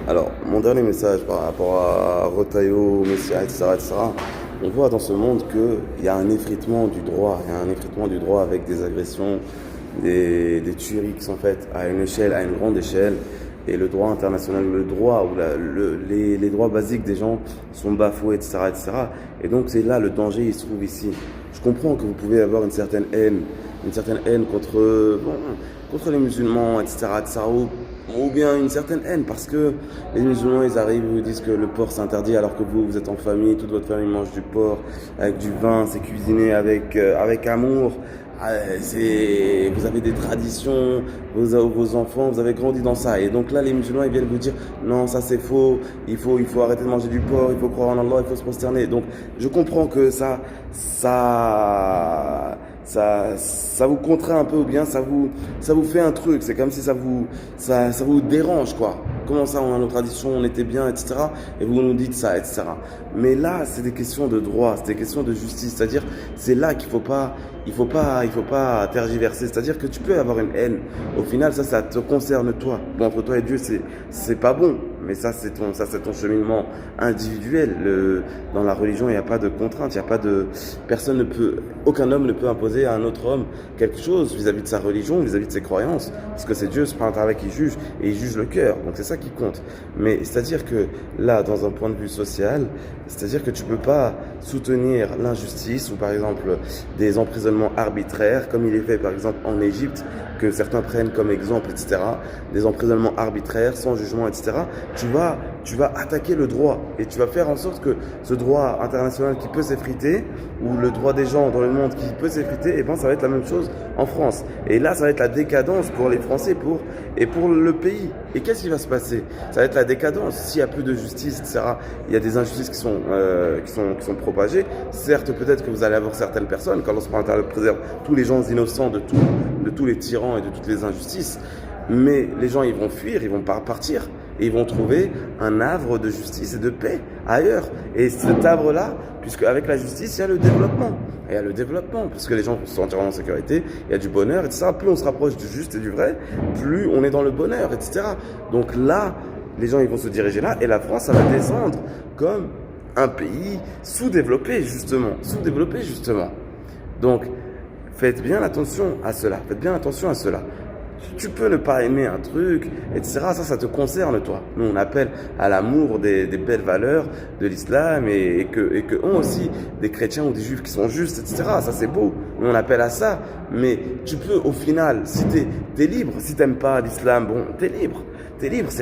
Alors, mon dernier message par rapport à Rotaillot, Messia, etc., etc., on voit dans ce monde qu'il y a un effritement du droit. Il y a un effritement du droit avec des agressions, des tueries qui sont faites à une échelle, à une grande échelle. Et le droit international, le droit, ou les droits basiques des gens sont bafoués, etc., etc. Et donc, c'est là le danger, il se trouve ici. Je comprends que vous pouvez avoir une certaine haine contre les musulmans, etc., etc., ou bien une certaine haine, parce que les musulmans, ils arrivent, ils vous disent que le porc s'interdit, alors que vous êtes en famille, toute votre famille mange du porc, avec du vin, c'est cuisiné avec amour. Vous avez des traditions, vos enfants, vous avez grandi dans ça. Et donc là, les musulmans, ils viennent vous dire, non, ça c'est faux, il faut arrêter de manger du porc, il faut croire en Allah, il faut se prosterner. Donc, je comprends que ça vous contraint un peu, ou bien ça vous fait un truc. C'est comme si ça vous dérange, quoi. Comment ça, on a nos traditions, on était bien, etc. Et vous nous dites ça, etc. Mais là, c'est des questions de droit, c'est des questions de justice. C'est-à-dire, c'est là qu'il il faut pas tergiverser. C'est-à-dire que tu peux avoir une haine. Au final, ça te concerne toi. Bon, entre toi et Dieu, c'est pas bon. Mais c'est ton cheminement individuel. Dans la religion, il n'y a pas de contrainte, il y a pas de, aucun homme ne peut imposer à un autre homme quelque chose vis-à-vis de sa religion, vis-à-vis de ses croyances. Parce que c'est Dieu, subhanahu wa ta'ala, qui juge, et il juge le cœur. Donc c'est ça qui compte. Mais c'est-à-dire que là, dans un point de vue social, c'est-à-dire que tu peux pas soutenir l'injustice, ou par exemple des emprisonnements arbitraires, comme il est fait par exemple en Égypte, que certains prennent comme exemple, etc. Des emprisonnements arbitraires, sans jugement, etc. Tu vas attaquer le droit, et tu vas faire en sorte que ce droit international qui peut s'effriter, ou le droit des gens dans le monde qui peut s'effriter, et ben ça va être la même chose en France. Et là, ça va être la décadence pour les Français et pour le pays. Et qu'est-ce qui va se passer? Ça va être la décadence. S'il y a plus de justice, etc., il y a des injustices qui sont propagées. Certes, peut-être que vous allez avoir certaines personnes, quand Allah préserve tous les gens innocents de tous les tyrans et de toutes les injustices, mais les gens, ils vont fuir, ils vont partir, et ils vont trouver un havre de justice et de paix ailleurs. Et cet havre-là, puisque avec la justice, il y a le développement. Et il y a le développement, parce que les gens se sentiront en sécurité, il y a du bonheur, etc. Plus on se rapproche du juste et du vrai, plus on est dans le bonheur, etc. Donc là, les gens, ils vont se diriger là, et la France, ça va descendre comme un pays sous-développé, justement. Sous-développé, justement. Donc, faites bien attention à cela. Faites bien attention à cela. Tu peux ne pas aimer un truc, etc. Ça te concerne, toi. Nous, on appelle à l'amour des belles valeurs de l'islam, et que ont aussi des chrétiens ou des juifs qui sont justes, etc. Ça, c'est beau. Nous, on appelle à ça. Mais tu peux, au final, si t'es libre, si t'aimes pas l'islam, bon, t'es libre. T'es libre.